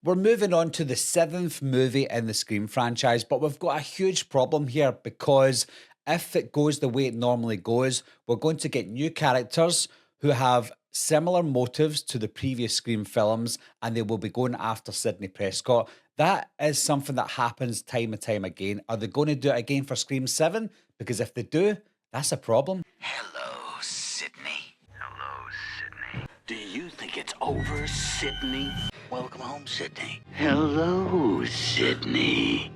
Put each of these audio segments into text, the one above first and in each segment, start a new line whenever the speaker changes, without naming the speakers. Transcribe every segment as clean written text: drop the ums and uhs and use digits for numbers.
We're moving on to the seventh movie in the Scream franchise, but we've got a huge problem here because if it goes the way it normally goes, we're going to get new characters who have similar motives to the previous Scream films and they will be going after Sidney Prescott. That is something that happens time and time again. Are they going to do it again for Scream 7? Because if they do, that's a problem.
Hello, Sidney. Hello, Sidney. Do you think it's over, Sidney? Welcome home, Sidney. Hello, Sidney.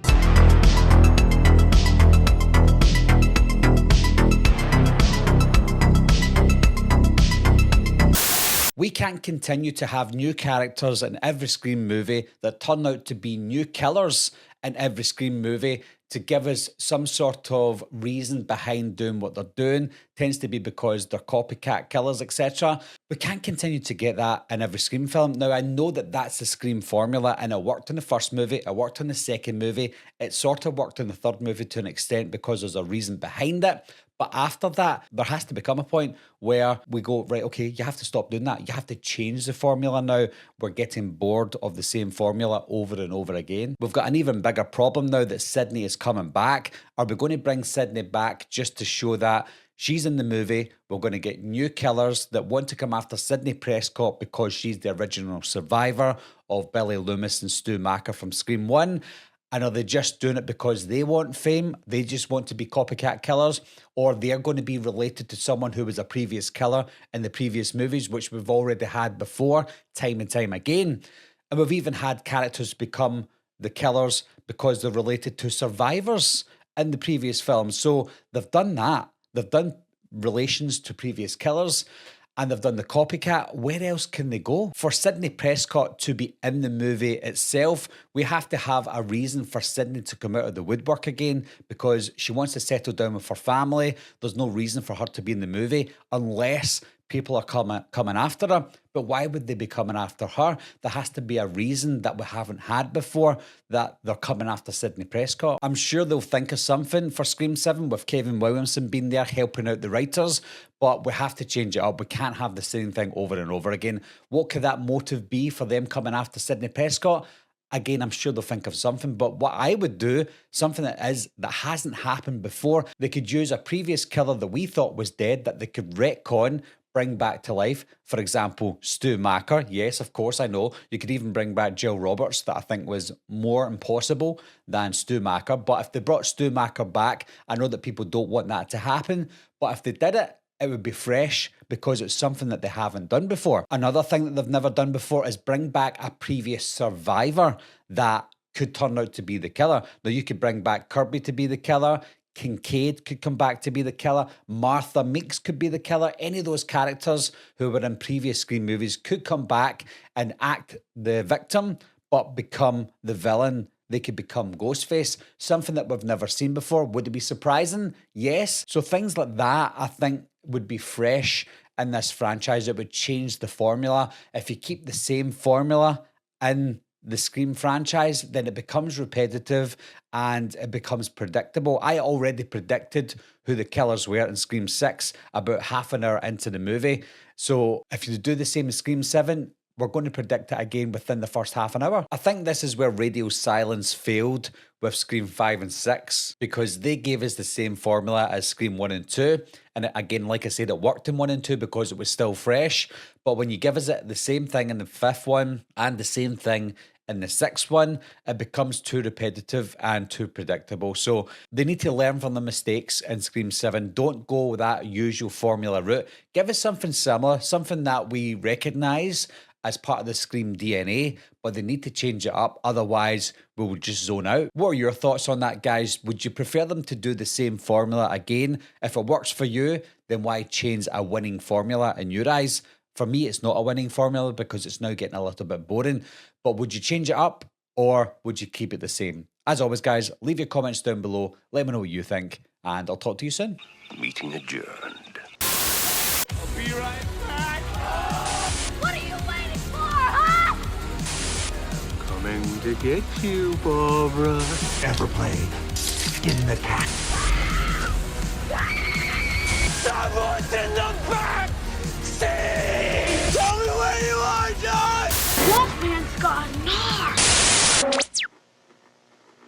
We can't continue to have new characters in every Scream movie that turn out to be new killers in every Scream movie to give us some sort of reason behind doing what they're doing. Tends to be because they're copycat killers, etc. We can't continue to get that in every Scream film. Now, I know that that's the Scream formula and it worked in the first movie, it worked in the second movie, it sort of worked in the third movie to an extent because there's a reason behind it. But after that, there has to become a point where we go, right, okay, you have to stop doing that. You have to change the formula now. We're getting bored of the same formula over and over again. We've got an even bigger problem now that Sidney is coming back. Are we going to bring Sidney back just to show that she's in the movie? We're going to get new killers that want to come after Sidney Prescott because she's the original survivor of Billy Loomis and Stu Macker from Scream 1. And are they just doing it because they want fame? They just want to be copycat killers? Or they're going to be related to someone who was a previous killer in the previous movies, which we've already had before, time and time again. And we've even had characters become the killers because they're related to survivors in the previous films. So they've done that. They've done relations to previous killers. And they've done the copycat. Where else can they go? For Sidney Prescott to be in the movie itself, we have to have a reason for Sidney to come out of the woodwork again because she wants to settle down with her family. There's no reason for her to be in the movie unless people are coming after her. But why would they be coming after her? There has to be a reason that we haven't had before that they're coming after Sidney Prescott. I'm sure they'll think of something for Scream 7 with Kevin Williamson being there helping out the writers, but we have to change it up. We can't have the same thing over and over again. What could that motive be for them coming after Sidney Prescott? Again, I'm sure they'll think of something, but what I would do, something that hasn't happened before, they could use a previous killer that we thought was dead that they could retcon, bring back to life. For example, Stu Macker. Yes, of course, I know. You could even bring back Jill Roberts, that I think was more impossible than Stu Macker. But if they brought Stu Macker back, I know that people don't want that to happen. But if they did it, it would be fresh because it's something that they haven't done before. Another thing that they've never done before is bring back a previous survivor that could turn out to be the killer. Now, you could bring back Kirby to be the killer. Kincaid could come back to be the killer. Martha Meeks could be the killer. Any of those characters who were in previous Scream movies could come back and act the victim, but become the villain. They could become Ghostface, something that we've never seen before. Would it be surprising? Yes. So things like that, I think, would be fresh in this franchise. It would change the formula. If you keep the same formula in the Scream franchise, then it becomes repetitive and it becomes predictable. I already predicted who the killers were in Scream 6 about half an hour into the movie. So if you do the same as Scream 7, we're going to predict it again within the first half an hour. I think this is where radio silence failed with Scream 5 and 6 because they gave us the same formula as Scream 1 and 2. And again, like I said, it worked in 1 and 2 because it was still fresh. But when you give us it the same thing in the fifth one and the same thing in the sixth one, it becomes too repetitive and too predictable. So they need to learn from the mistakes in Scream 7. Don't go that usual formula route. Give us something similar, something that we recognise as part of the Scream DNA, but they need to change it up. Otherwise, we will just zone out. What are your thoughts on that, guys? Would you prefer them to do the same formula again? If it works for you, then why change a winning formula in your eyes? For me, it's not a winning formula because it's now getting a little bit boring. But would you change it up or would you keep it the same? As always, guys, leave your comments down below. Let me know what you think, and I'll talk to you soon.
Meeting adjourned.
I'll be right back.
What are you waiting for, huh?
Coming to get you, Barbara.
Ever played Skin the Cat?
Someone's in the back!